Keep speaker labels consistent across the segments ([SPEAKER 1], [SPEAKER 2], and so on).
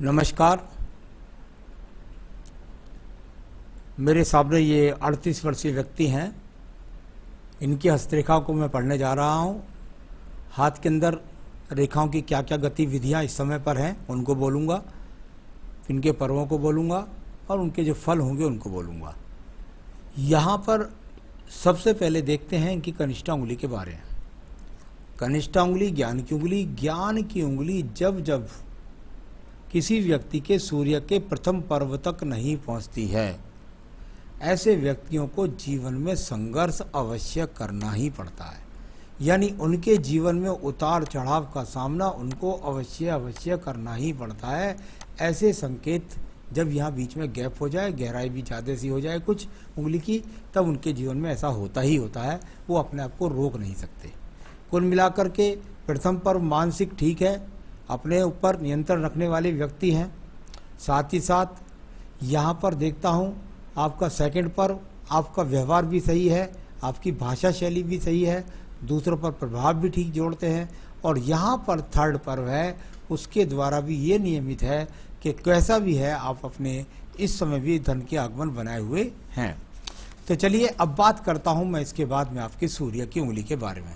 [SPEAKER 1] नमस्कार। मेरे सामने ये 38 वर्षीय व्यक्ति हैं। इनकी हस्तरेखाओं को मैं पढ़ने जा रहा हूँ। हाथ के अंदर रेखाओं की क्या क्या गतिविधियाँ इस समय पर हैं उनको बोलूँगा, इनके पर्वों को बोलूँगा और उनके जो फल होंगे उनको बोलूँगा। यहाँ पर सबसे पहले देखते हैं इनकी कनिष्ठा उंगली के बारे में। कनिष्ठा उंगली ज्ञान की उंगली। ज्ञान की उंगली जब जब किसी व्यक्ति के सूर्य के प्रथम पर्व तक नहीं पहुंचती है, ऐसे व्यक्तियों को जीवन में संघर्ष अवश्य करना ही पड़ता है। यानी उनके जीवन में उतार चढ़ाव का सामना उनको अवश्य करना ही पड़ता है। ऐसे संकेत जब यहाँ बीच में गैप हो जाए, गहराई भी ज़्यादा सी हो जाए कुछ उंगली की, तब उनके जीवन में ऐसा होता ही होता है। वो अपने आप को रोक नहीं सकते। कुल मिलाकर के प्रथम पर्व मानसिक ठीक है, अपने ऊपर नियंत्रण रखने वाले व्यक्ति हैं। साथ ही साथ यहाँ पर देखता हूँ आपका सेकंड पर्व, आपका व्यवहार भी सही है, आपकी भाषा शैली भी सही है, दूसरों पर प्रभाव भी ठीक जोड़ते हैं। और यहाँ पर थर्ड पर्व है, उसके द्वारा भी ये नियमित है कि कैसा भी है आप अपने इस समय भी धन के आगमन बनाए हुए हैं। तो चलिए अब बात करता हूँ मैं इसके बाद में आपकी सूर्य की उंगली के बारे में।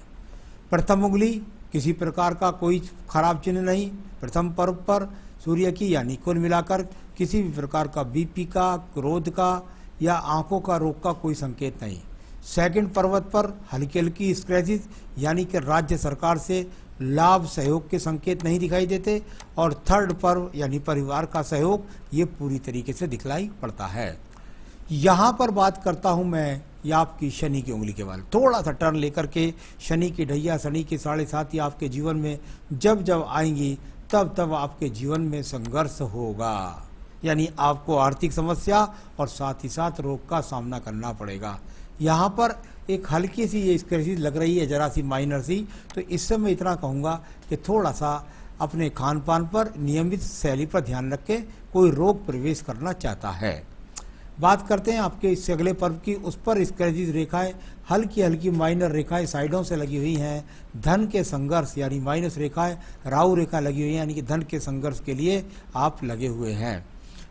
[SPEAKER 1] प्रथम उंगली किसी प्रकार का कोई खराब चिन्ह नहीं। प्रथम पर्व पर सूर्य की यानी कुल मिलाकर किसी भी प्रकार का बीपी का, क्रोध का या आंखों का रोग का कोई संकेत नहीं। सेकंड पर्वत पर हल्की हल्की स्क्रैचेस यानी कि राज्य सरकार से लाभ सहयोग के संकेत नहीं दिखाई देते। और थर्ड पर्व यानी परिवार का सहयोग ये पूरी तरीके से दिखलाई पड़ता है। यहाँ पर बात करता हूँ मैं या आपकी शनि की उंगली के बारे में। थोड़ा सा टर्न लेकर के शनि की ढैया, शनि की 7.5 या आपके जीवन में जब जब आएंगी तब तब आपके जीवन में संघर्ष होगा। यानी आपको आर्थिक समस्या और साथ ही साथ रोग का सामना करना पड़ेगा। यहाँ पर एक हल्की सी ये स्क्रैचेस लग रही है, जरा सी माइनर सी। तो इस समय इतना कहूँगा कि थोड़ा सा अपने खान पान पर, नियमित शैली पर ध्यान रख के कोई रोग प्रवेश करना चाहता है। बात करते हैं आपके इससे अगले पर्व की। उस पर स्क्रैचेस रेखाएं, हल्की हल्की माइनर रेखाएं साइडों से लगी हुई हैं। धन के संघर्ष यानी माइनस रेखाएं, राहु रेखा लगी हुई है, यानी कि धन के संघर्ष के लिए आप लगे हुए हैं।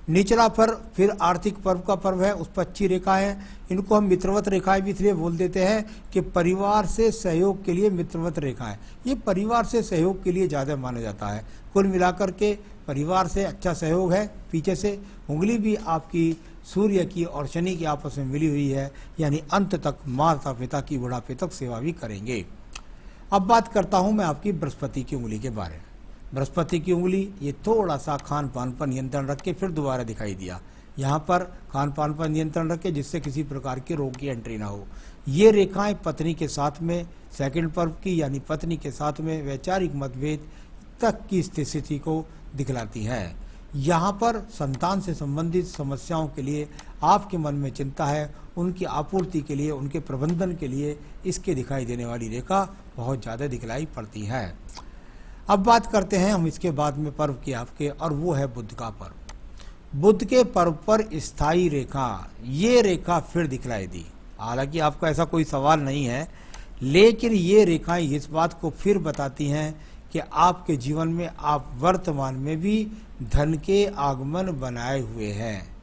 [SPEAKER 1] निचला पर्व फिर आर्थिक पर्व का पर्व है, उस पर अच्छी रेखा है। इनको हम मित्रवत रेखाएं भी इसलिए बोल देते हैं कि परिवार से सहयोग के लिए मित्रवत रेखाएं, ये परिवार से सहयोग के लिए ज़्यादा माना जाता है। कुल मिलाकर के परिवार से अच्छा सहयोग है। पीछे से उंगली भी आपकी सूर्य की और शनि की आपस में मिली हुई है, यानी अंत तक माता पिता की बुढ़ापे तक सेवा भी करेंगे। अब बात करता हूं मैं आपकी बृहस्पति की उंगली के बारे में। बृहस्पति की उंगली ये थोड़ा सा खान पान पर नियंत्रण रख के फिर दोबारा दिखाई दिया। यहाँ पर खान पान पर नियंत्रण रख के जिससे किसी प्रकार के रोग की एंट्री ना हो। ये रेखाएं पत्नी के साथ में सेकंड पर्व की यानी पत्नी के साथ में वैचारिक मतभेद तक की स्थिति को दिखलाती हैं। यहाँ पर संतान से संबंधित समस्याओं के लिए आपके मन में चिंता है, उनकी आपूर्ति के लिए, उनके प्रबंधन के लिए इसके दिखाई देने वाली रेखा बहुत ज़्यादा दिखलाई पड़ती है। अब बात करते हैं हम इसके बाद में पर्व की आपके, और वो है बुध का पर्व। बुध के पर्व पर स्थायी रेखा, ये रेखा फिर दिखलाई दी। हालांकि आपका ऐसा कोई सवाल नहीं है, लेकिन ये रेखाएं इस बात को फिर बताती हैं कि आपके जीवन में आप वर्तमान में भी धन के आगमन बनाए हुए हैं।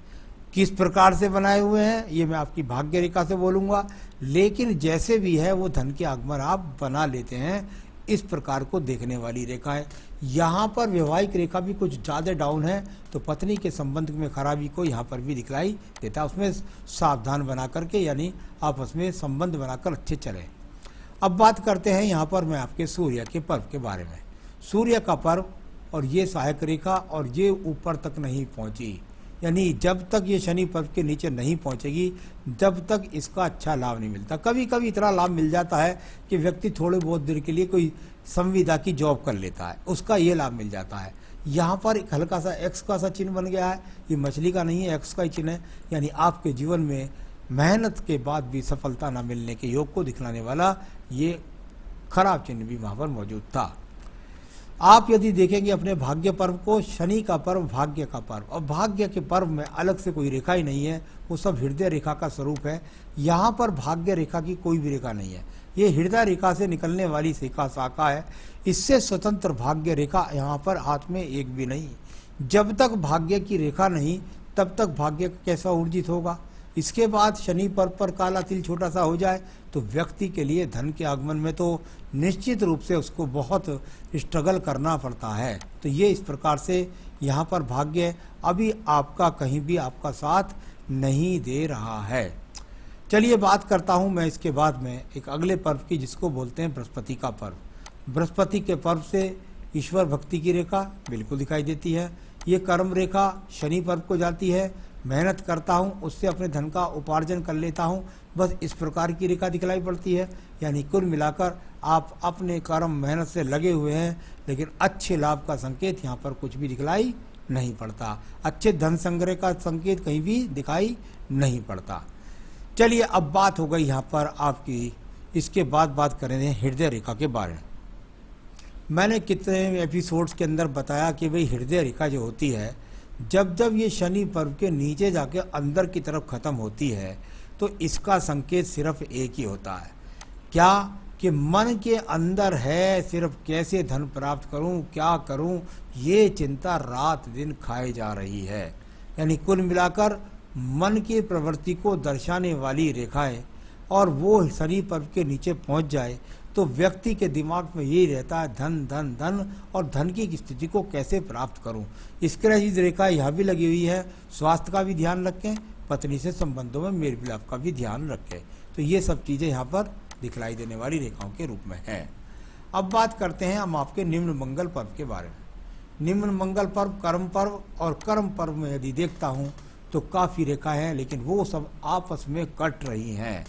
[SPEAKER 1] किस प्रकार से बनाए हुए हैं ये मैं आपकी भाग्य रेखा से बोलूँगा, लेकिन जैसे भी है वो धन के आगमन आप बना लेते हैं। इस प्रकार को देखने वाली रेखा है। यहाँ पर वैवाहिक रेखा भी कुछ ज़्यादा डाउन है, तो पत्नी के संबंध में खराबी को यहाँ पर भी दिखलाई देता है। उसमें सावधान बना करके यानी आपस में संबंध बनाकर अच्छे चले। अब बात करते हैं यहाँ पर मैं आपके सूर्य के पर्व के बारे में। सूर्य का पर्व और ये सहायक रेखा और ये ऊपर तक नहीं पहुँची, यानी जब तक ये शनि पर्व के नीचे नहीं पहुँचेगी जब तक इसका अच्छा लाभ नहीं मिलता। कभी कभी इतना लाभ मिल जाता है कि व्यक्ति थोड़े बहुत देर के लिए कोई संविदा की जॉब कर लेता है, उसका ये लाभ मिल जाता है। यहाँ पर एक हल्का सा एक्स का सा चिन्ह बन गया है, ये मछली का नहीं है, एक्स का ही चिन्ह है। यानी आपके जीवन में मेहनत के बाद भी सफलता न मिलने के योग को दिखलाने वाला ये खराब चिन्ह भी वहाँ पर मौजूद था। आप यदि देखेंगे अपने भाग्य पर्व को, शनि का पर्व भाग्य का पर्व, और भाग्य के पर्व में अलग से कोई रेखा ही नहीं है, वो सब हृदय रेखा का स्वरूप है। यहाँ पर भाग्य रेखा की कोई भी रेखा नहीं है, ये हृदय रेखा से निकलने वाली शाखा है। इससे स्वतंत्र भाग्य रेखा यहाँ पर हाथ में एक भी नहीं। जब तक भाग्य की रेखा नहीं तब तक भाग्य कैसा ऊर्जित होगा। इसके बाद शनि पर्व पर काला तिल छोटा सा हो जाए तो व्यक्ति के लिए धन के आगमन में तो निश्चित रूप से उसको बहुत स्ट्रगल करना पड़ता है। तो ये इस प्रकार से यहाँ पर भाग्य अभी आपका कहीं भी आपका साथ नहीं दे रहा है। चलिए बात करता हूँ मैं इसके बाद में एक अगले पर्व की, जिसको बोलते हैं बृहस्पति का पर्व। बृहस्पति के पर्व से ईश्वर भक्ति की रेखा बिल्कुल दिखाई देती है। ये कर्म रेखा शनि पर्व को जाती है। मेहनत करता हूँ, उससे अपने धन का उपार्जन कर लेता हूँ, बस इस प्रकार की रेखा दिखलाई पड़ती है। यानी कुल मिलाकर आप अपने कर्म मेहनत से लगे हुए हैं, लेकिन अच्छे लाभ का संकेत यहाँ पर कुछ भी दिखलाई नहीं पड़ता। अच्छे धन संग्रह का संकेत कहीं भी दिखाई नहीं पड़ता। चलिए अब बात हो गई यहाँ पर आपकी, इसके बाद बात करेंगे हृदय रेखा के बारे में। मैंने कितने एपिसोड्स के अंदर बताया कि भाई हृदय रेखा जो होती है, जब जब ये शनि पर्व के नीचे जाके अंदर की तरफ खत्म होती है तो इसका संकेत सिर्फ एक ही होता है, क्या कि मन के अंदर है सिर्फ कैसे धन प्राप्त करूं, क्या करूं, ये चिंता रात दिन खाए जा रही है। यानी कुल मिलाकर मन की प्रवृत्ति को दर्शाने वाली रेखाएं, और वो शनि पर्व के नीचे पहुंच जाए तो व्यक्ति के दिमाग में यही रहता है धन धन धन, और धन की स्थिति को कैसे प्राप्त करूं। इसके लिए रेखा यहाँ भी लगी हुई है। स्वास्थ्य का भी ध्यान रखें, पत्नी से संबंधों में मेल मिलाप का भी ध्यान रखें। तो ये सब चीज़ें यहाँ पर दिखलाई देने वाली रेखाओं के रूप में है। अब बात करते हैं हम आपके निम्न मंगल पर्व के बारे में। निम्न मंगल पर्व कर्म पर्व, और कर्म पर्व में यदि देखता हूँ तो काफ़ी रेखा है, लेकिन वो सब आपस में कट रही हैं।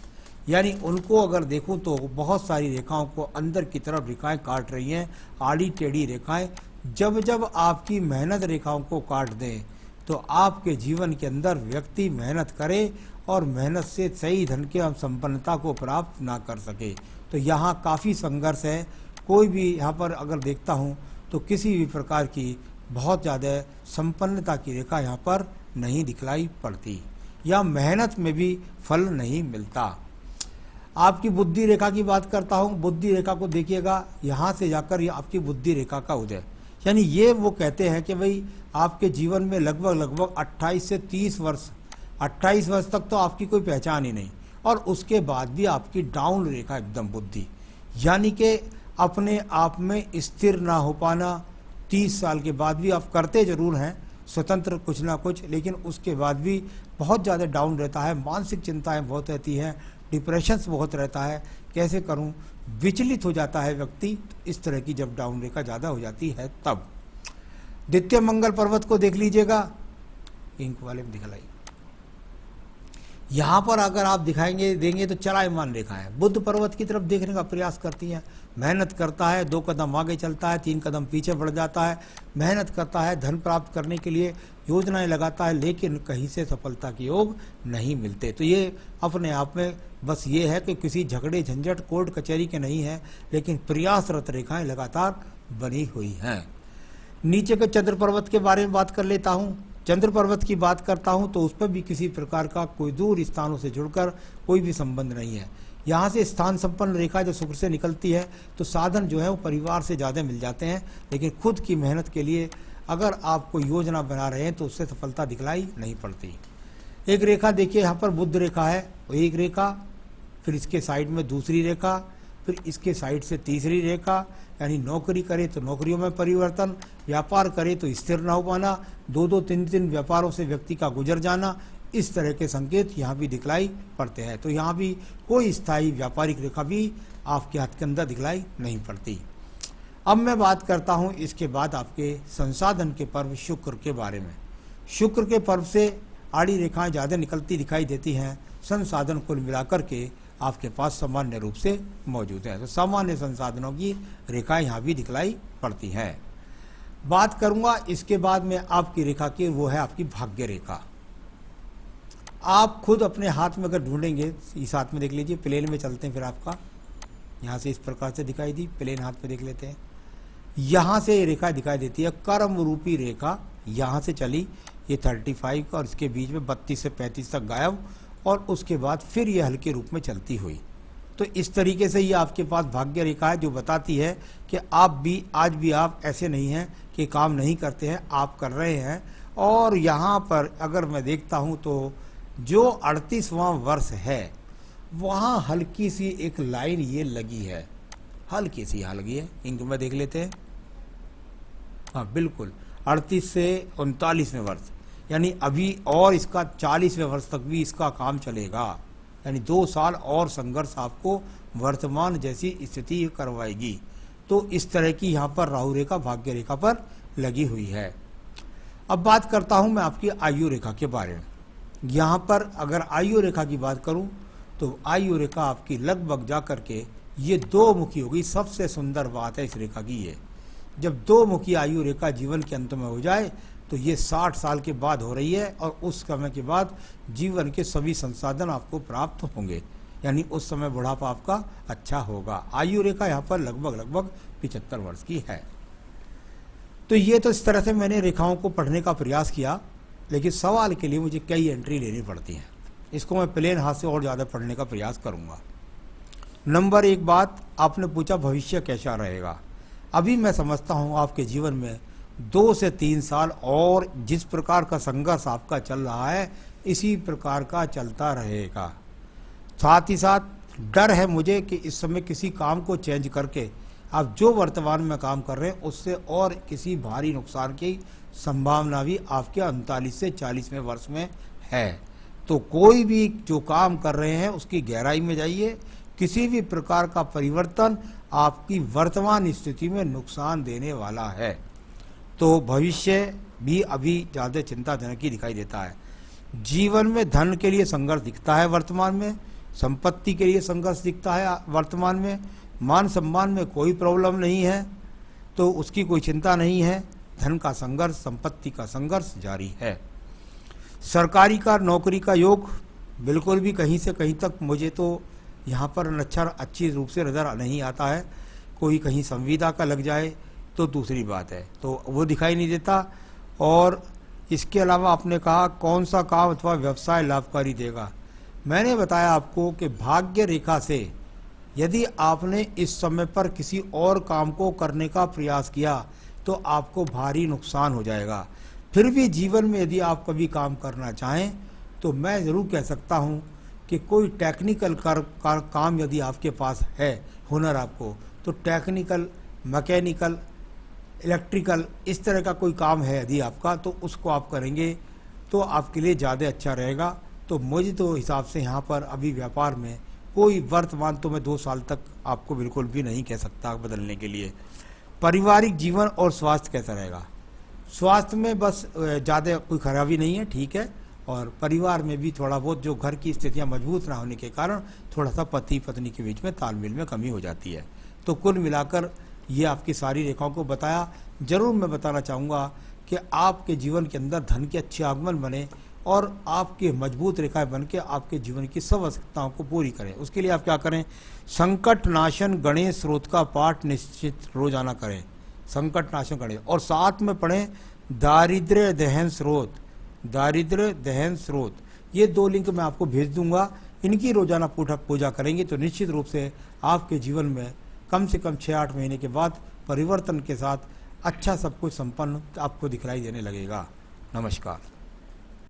[SPEAKER 1] यानी उनको अगर देखूं तो बहुत सारी रेखाओं को अंदर की तरफ रेखाएं काट रही हैं, आड़ी टेढ़ी रेखाएं। जब जब आपकी मेहनत रेखाओं को काट दें तो आपके जीवन के अंदर व्यक्ति मेहनत करे और मेहनत से सही धन के संपन्नता को प्राप्त ना कर सके। तो यहाँ काफ़ी संघर्ष है। कोई भी यहाँ पर अगर देखता हूँ तो किसी भी प्रकार की बहुत ज़्यादा संपन्नता की रेखा यहाँ पर नहीं दिखलाई पड़ती, या मेहनत में भी फल नहीं मिलता। आपकी बुद्धि रेखा की बात करता हूँ। बुद्धि रेखा को देखिएगा, यहाँ से जाकर ये आपकी बुद्धि रेखा का उदय, यानी ये वो कहते हैं कि भाई आपके जीवन में लगभग 28 से 30 वर्ष, 28 वर्ष तक तो आपकी कोई पहचान ही नहीं, और उसके बाद भी आपकी डाउन रेखा एकदम बुद्धि, यानी कि अपने आप में स्थिर ना हो पाना। 30 साल के बाद भी आप करते जरूर हैं स्वतंत्र कुछ ना कुछ, लेकिन उसके बाद भी बहुत ज़्यादा डाउन रहता है। मानसिक चिंताएं बहुत रहती हैं, डिप्रेशंस बहुत रहता है, कैसे करूं, विचलित हो जाता है व्यक्ति। इस तरह की जब डाउन रेखा ज़्यादा हो जाती है तब। द्वितीय मंगल पर्वत को देख लीजिएगा, इंक वाले में दिखलाई। यहाँ पर अगर आप दिखाएंगे देंगे तो चलायमान रेखा है, बुद्ध पर्वत की तरफ देखने का प्रयास करती हैं। मेहनत करता है, 2 कदम आगे चलता है, 3 कदम पीछे बढ़ जाता है। मेहनत करता है, धन प्राप्त करने के लिए योजनाएं लगाता है, लेकिन कहीं से सफलता के योग नहीं मिलते। तो ये अपने आप में बस ये है कि किसी झगड़े झंझट कोर्ट कचहरी के नहीं है, लेकिन प्रयासरत रेखाएं लगातार बनी हुई हैं। नीचे के चंद्र पर्वत के बारे में बात कर लेता हूँ। चंद्र पर्वत की बात करता हूँ तो उस पर भी किसी प्रकार का कोई दूर स्थानों से जुड़कर कोई भी संबंध नहीं है। यहाँ से स्थान संपन्न रेखा जो शुक्र से निकलती है तो साधन जो है वो परिवार से ज़्यादा मिल जाते हैं, लेकिन खुद की मेहनत के लिए अगर आप कोई योजना बना रहे हैं तो उससे सफलता दिखलाई नहीं पड़ती। एक रेखा देखिए यहाँ पर बुध रेखा है, एक रेखा, फिर इसके साइड में दूसरी रेखा, फिर इसके साइड से तीसरी रेखा। यानी नौकरी करे तो नौकरियों में परिवर्तन, व्यापार करे तो स्थिर न हो पाना, 2-2, 3-3 व्यापारों से व्यक्ति का गुजर जाना, इस तरह के संकेत यहाँ भी दिखलाई पड़ते हैं। तो यहाँ भी कोई स्थायी व्यापारिक रेखा भी आपके हाथ के अंदर दिखलाई नहीं पड़ती। अब मैं बात करता हूँ इसके बाद आपके संसाधन के पर्व शुक्र के बारे में। शुक्र के पर्व से आड़ी रेखाएं ज़्यादा निकलती दिखाई देती हैं। संसाधन कुल मिलाकर के आपके पास सामान्य रूप से मौजूद है, तो सामान्य संसाधनों की रेखाएं यहाँ भी दिखलाई पड़ती हैं। बात करूँगा इसके बाद में आपकी रेखा की, वो है आपकी भाग्य रेखा। आप खुद अपने हाथ में अगर ढूंढेंगे, इस हाथ में देख लीजिए, प्लेन में चलते हैं, फिर आपका यहाँ से इस प्रकार से दिखाई दी, प्लेन हाथ में देख लेते हैं। यहाँ से ये रेखा दिखाई देती है, कर्म रूपी रेखा यहाँ से चली, ये 35 का, और इसके बीच में 32 से 35 तक गायब, और उसके बाद फिर ये हल्के रूप में चलती हुई। तो इस तरीके से ये आपके पास भाग्य रेखा है जो बताती है कि आप भी आज भी आप ऐसे नहीं हैं कि काम नहीं करते हैं, आप कर रहे हैं। और यहाँ पर अगर मैं देखता हूँ तो जो 38वां वर्ष है वहाँ हल्की सी एक लाइन ये लगी है, हल्की सी यहाँ लगी है, इंक में देख लेते हैं। हाँ बिल्कुल 38 से 39वें वर्ष, यानी अभी और इसका 40वें वर्ष तक भी इसका काम चलेगा, यानी 2 साल और संघर्ष आपको वर्तमान जैसी स्थिति करवाएगी। तो इस तरह की यहाँ पर राहु रेखा भाग्य रेखा पर लगी हुई है। अब बात करता हूँ मैं आपकी आयु रेखा के बारे में। यहाँ पर अगर आयु रेखा की बात करूँ तो आयु रेखा आपकी लगभग जा करके ये 2 मुखी होगी। सबसे सुंदर बात है इस रेखा की ये, जब 2 मुखी आयु रेखा जीवन के अंत में हो जाए तो ये 60 साल के बाद हो रही है और उस समय के बाद जीवन के सभी संसाधन आपको प्राप्त होंगे, यानी उस समय बुढ़ापा आपका अच्छा होगा। आयु रेखा यहाँ पर लगभग 75 वर्ष की है। तो ये तो इस तरह से मैंने रेखाओं को पढ़ने का प्रयास किया, लेकिन सवाल के लिए मुझे कई एंट्री लेनी पड़ती हैं। इसको मैं प्लेन हाथ से और ज़्यादा पढ़ने का प्रयास करूँगा। नंबर 1 बात आपने पूछा भविष्य कैसा रहेगा। अभी मैं समझता हूँ आपके जीवन में 2 से 3 साल और जिस प्रकार का संघर्ष आपका चल रहा है इसी प्रकार का चलता रहेगा। साथ ही साथ डर है मुझे कि इस समय किसी काम को चेंज करके आप जो वर्तमान में काम कर रहे हैं उससे और किसी भारी नुकसान की संभावना भी आपके 39 से 40वें वर्ष में है। तो कोई भी जो काम कर रहे हैं उसकी गहराई में जाइए। किसी भी प्रकार का परिवर्तन आपकी वर्तमान स्थिति में नुकसान देने वाला है। तो भविष्य भी अभी ज़्यादा चिंताजनक ही दिखाई देता है। जीवन में धन के लिए संघर्ष दिखता है वर्तमान में, संपत्ति के लिए संघर्ष दिखता है वर्तमान में, मान सम्मान में कोई प्रॉब्लम नहीं है तो उसकी कोई चिंता नहीं है। धन का संघर्ष, संपत्ति का संघर्ष जारी है। सरकारी का नौकरी का योग बिल्कुल भी कहीं से कहीं तक मुझे तो यहाँ पर अच्छी रूप से नज़र नहीं आता है। कोई कहीं संविदा का लग जाए तो दूसरी बात है, तो वो दिखाई नहीं देता। और इसके अलावा आपने कहा कौन सा काम अथवा व्यवसाय लाभकारी देगा। मैंने बताया आपको कि भाग्य रेखा से यदि आपने इस समय पर किसी और काम को करने का प्रयास किया तो आपको भारी नुकसान हो जाएगा। फिर भी जीवन में यदि आप कभी काम करना चाहें तो मैं ज़रूर कह सकता हूँ कि कोई टेक्निकल काम यदि आपके पास है, हुनर आपको, तो टेक्निकल, मैकेनिकल, इलेक्ट्रिकल इस तरह का कोई काम है यदि आपका तो उसको आप करेंगे तो आपके लिए ज़्यादा अच्छा रहेगा। तो मुझे तो हिसाब से यहाँ पर अभी व्यापार में कोई वर्तमान तो मैं 2 साल तक आपको बिल्कुल भी नहीं कह सकता बदलने के लिए। पारिवारिक जीवन और स्वास्थ्य कैसा रहेगा। स्वास्थ्य में बस ज़्यादा कोई खराबी नहीं है, ठीक है। और परिवार में भी थोड़ा बहुत जो घर की स्थितियाँ मजबूत ना होने के कारण थोड़ा सा पति पत्नी के बीच में तालमेल में कमी हो जाती है। तो कुल मिलाकर ये आपकी सारी रेखाओं को बताया। जरूर मैं बताना चाहूँगा कि आपके जीवन के अंदर धन के अच्छे आगमन बने और आपके मजबूत रेखाएं बन के आपके जीवन की सब आवश्यकताओं को पूरी करें। उसके लिए आप क्या करें, संकट नाशन गणेश स्रोत का पाठ निश्चित रोजाना करें, संकट नाशन गणेश, और साथ में पढ़ें दारिद्र्य दहन स्रोत, दारिद्र्य दहन स्रोत। ये 2 लिंक मैं आपको भेज दूंगा, इनकी रोजाना पूजा करेंगे तो निश्चित रूप से आपके जीवन में कम से कम 6-8 महीने के बाद परिवर्तन के साथ अच्छा सब कुछ संपन्न आपको दिखलाई देने लगेगा। नमस्कार।